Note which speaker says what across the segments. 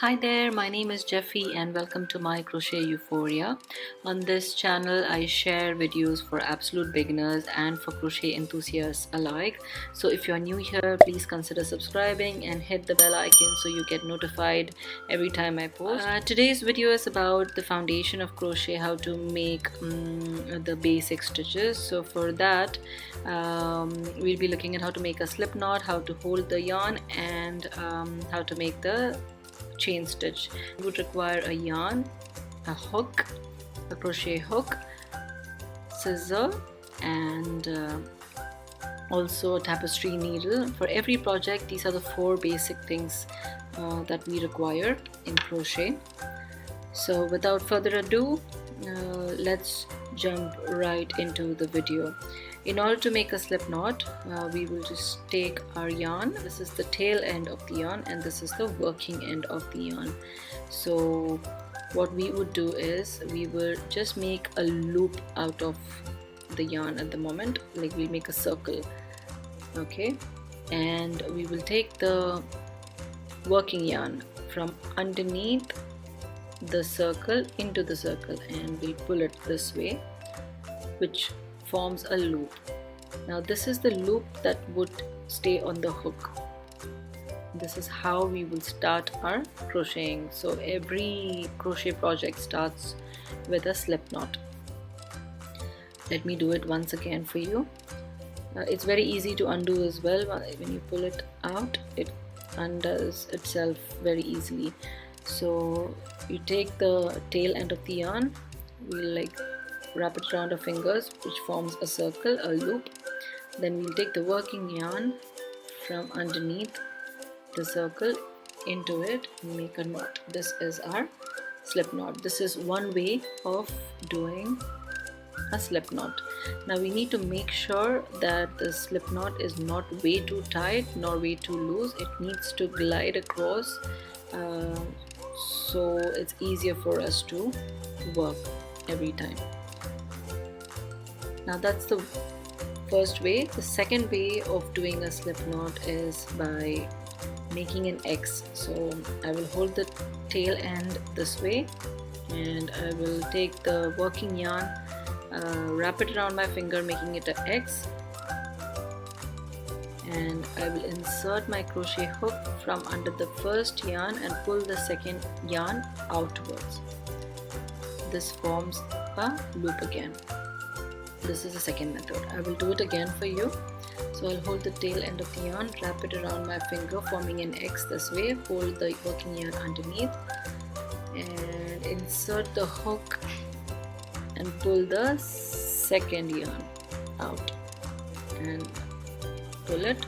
Speaker 1: Hi there, my name is Jeffy and welcome to my Crochet Euphoria. On this channel, I share videos for absolute beginners and for crochet enthusiasts alike. So if you are new here, please consider subscribing and hit the bell icon so you get notified every time I post. Today's video is about the foundation of crochet, how to make the basic stitches. So for that, we'll be looking at how to make a slip knot, how to hold the yarn, and how to make the chain stitch. You would require a yarn, a hook, a crochet hook, scissor, and also a tapestry needle. For every project, these are the 4 basic things that we require in crochet. So without further ado, let's jump right into the video. In order to make a slip knot, we will just take our yarn. This is the tail end of the yarn and this is the working end of the yarn. So what we would do is we will just make a loop out of the yarn at the moment, like we make a circle, okay, and we will take the working yarn from underneath the circle into the circle and we pull it this way, which forms a loop. Now this is the loop that would stay on the hook. This is how we will start our crocheting. So every crochet project starts with a slip knot. Let me do it once again for you. It's very easy to undo as well. When you pull it out, it undoes itself very easily. So you take the tail end of the yarn, we'll wrap it around our fingers, which forms a circle, a loop. Then we'll take the working yarn from underneath the circle into it and make a knot. This is our slip knot. This is one way of doing a slip knot. Now we need to make sure that the slip knot is not way too tight nor way too loose. It needs to glide across so it's easier for us to work every time. Now that's the first way. The second way of doing a slip knot is by making an X. So I will hold the tail end this way and I will take the working yarn, wrap it around my finger making it an X, and I will insert my crochet hook from under the first yarn and pull the second yarn outwards. This forms a loop again. This is the second method. I will do it again for you. So I'll hold the tail end of the yarn, wrap it around my finger forming an X this way, hold the working yarn underneath and insert the hook and pull the second yarn out and pull it.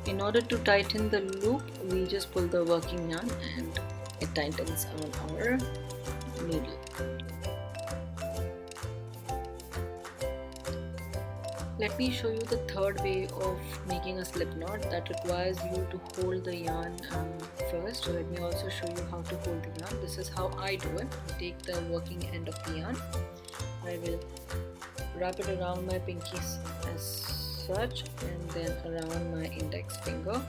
Speaker 1: In order to tighten the loop, we just pull the working yarn and it tightens on our needle. Let me show you the third way of making a slip knot that requires you to hold the yarn first. So let me also show you how to hold the yarn. This is how I do it. I take the working end of the yarn. I will wrap it around my pinky as such and then around my index finger.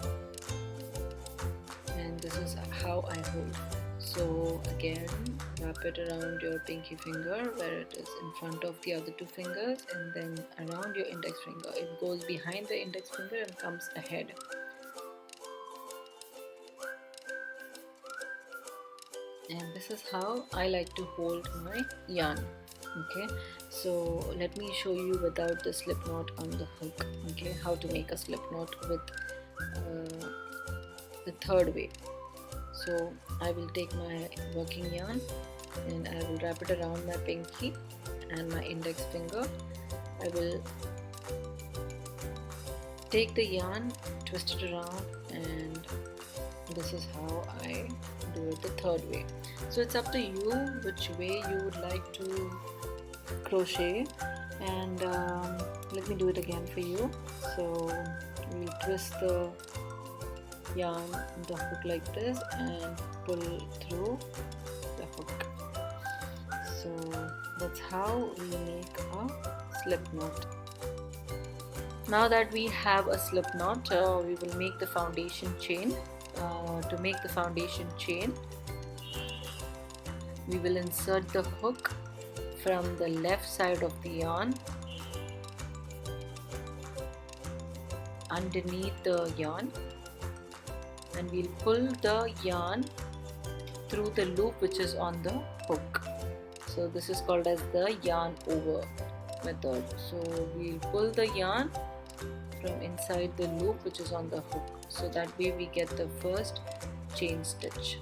Speaker 1: And this is how I hold. So again, wrap it around your pinky finger where it is in front of the other 2 fingers and then around your index finger. It goes behind the index finger and comes ahead. And this is how I like to hold my yarn. Okay, so let me show you without the slip knot on the hook. Okay, how to make a slip knot with the third way. So I will take my working yarn and I will wrap it around my pinky and my index finger. I will take the yarn, twist it around, and this is how I do it the third way. So it's up to you which way you would like to crochet, and let me do it again for you. So we twist the yarn the hook like this and pull through the hook. So that's how we make a slip knot. Now that we have a slip knot, we will make the foundation chain. to make the foundation chain, we will insert the hook from the left side of the yarn underneath the yarn, and we'll pull the yarn through the loop which is on the hook. So this is called as the yarn over method. So we'll pull the yarn from inside the loop which is on the hook, so that way we get the first chain stitch.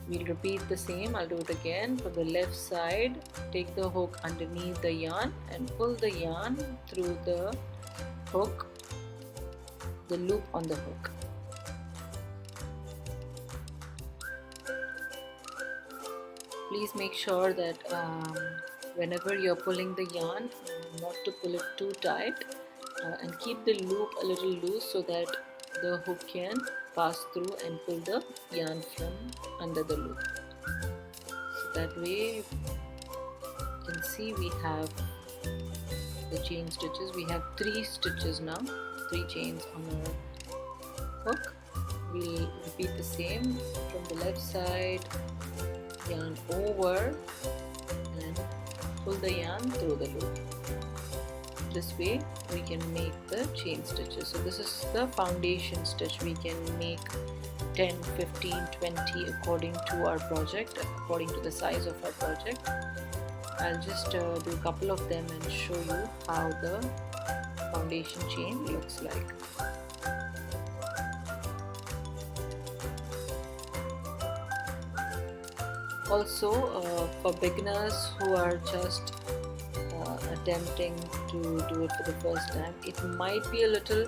Speaker 1: We'll repeat the same. I'll do it again. For the left side, take the hook underneath the yarn and pull the yarn through the hook, the loop on the hook. Please make sure that whenever you're pulling the yarn, not to pull it too tight, and keep the loop a little loose so that the hook can pass through and pull the yarn from under the loop. So that way you can see we have the chain stitches. We have 3 stitches now, 3 chains on our hook. We'll repeat the same from the left side, yarn over and pull the yarn through the loop. This way we can make the chain stitches. So this is the foundation stitch. We can make 10, 15, 20 according to our project, according to the size of our project. I'll just do a couple of them and show you how the foundation chain looks like. Also, for beginners who are just attempting to do it for the first time, it might be a little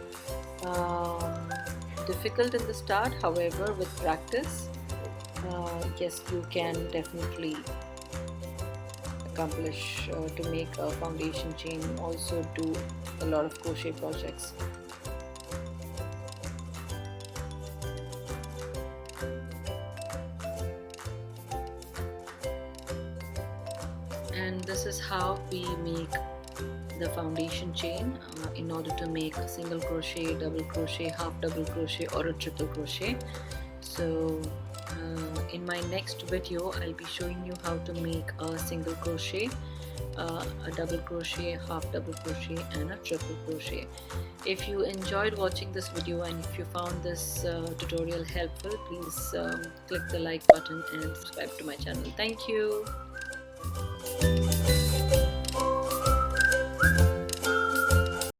Speaker 1: difficult in the start. However, with practice, yes, you can definitely accomplish to make a foundation chain, also do a lot of crochet projects. And this is how we make the foundation chain in order to make a single crochet, double crochet, half double crochet or a triple crochet. So in my next video I'll be showing you how to make a single crochet, a double crochet, half double crochet and a triple crochet. If you enjoyed watching this video and if you found this tutorial helpful, please click the like button and subscribe to my channel. Thank you.